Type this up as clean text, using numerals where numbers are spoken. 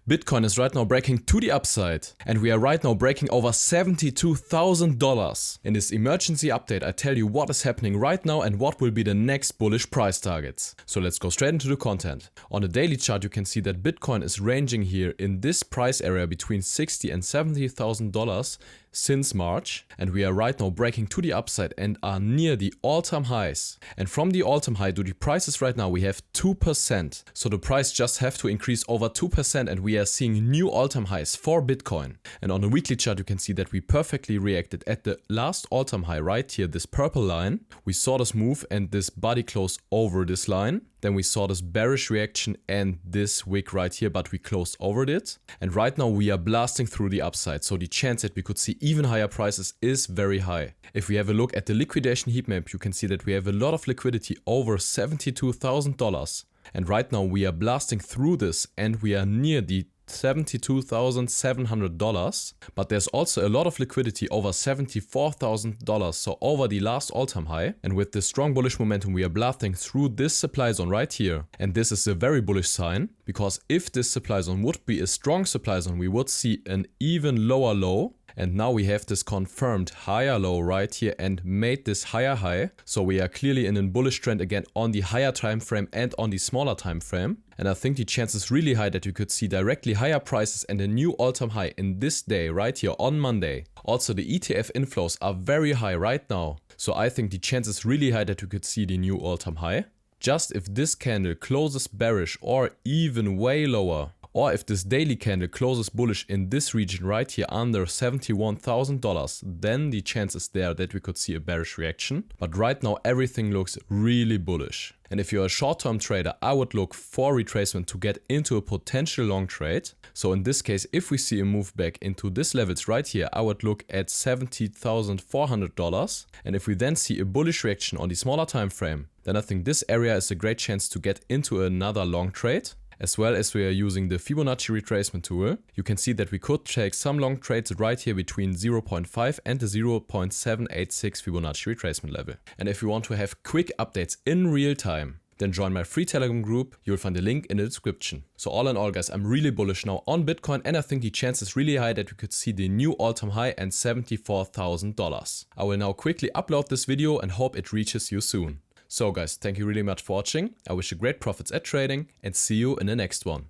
Bitcoin is right now breaking to the upside, and we are right now breaking over $72,000. In this emergency update, I tell you what is happening right now and what will be the next bullish price targets. So let's go straight into the content. On the daily chart, you can see that Bitcoin is ranging here in this price area between $60,000 and $70,000 since March, and we are right now breaking to the upside and are near the all-time highs. And from the all-time high to the prices right now, we have 2%. So the price just have to increase over 2%, and we are seeing new all-time highs for Bitcoin. And on the weekly chart, you can see that we perfectly reacted at the last all-time high right here, this purple line. We saw this move and this body close over this line. Then we saw this bearish reaction and this wick right here, but we closed over it. And right now we are blasting through the upside. So the chance that we could see even higher prices is very high. If we have a look at the liquidation heat map, you can see that we have a lot of liquidity over $72,000. And right now we are blasting through this and we are near the $72,700, but there's also a lot of liquidity over $74,000, so over the last all-time high. And with this strong bullish momentum, we are blasting through this supply zone right here. And this is a very bullish sign, because if this supply zone would be a strong supply zone, we would see an even lower low. And now we have this confirmed higher low right here and made this higher high. So we are clearly in a bullish trend again on the higher time frame and on the smaller time frame. And I think the chance is really high that we could see directly higher prices and a new all-time high in this day right here on Monday. Also, the ETF inflows are very high right now. So I think the chance is really high that we could see the new all-time high. Just if this candle closes bearish or even way lower, or if this daily candle closes bullish in this region right here under $71,000, then the chance is there that we could see a bearish reaction. But right now everything looks really bullish. And if you're a short-term trader, I would look for retracement to get into a potential long trade. So in this case, if we see a move back into this levels right here, I would look at $70,400. And if we then see a bullish reaction on the smaller time frame, then I think this area is a great chance to get into another long trade. As well as we are using the Fibonacci retracement tool, you can see that we could take some long trades right here between 0.5 and the 0.786 Fibonacci retracement level. And if you want to have quick updates in real time, then join my free Telegram group. You'll find the link in the description. So all in all, guys, I'm really bullish now on Bitcoin, and I think the chance is really high that we could see the new all-time high and $74,000. I will now quickly upload this video and hope it reaches you soon. So guys, thank you really much for watching. I wish you great profits at trading and see you in the next one.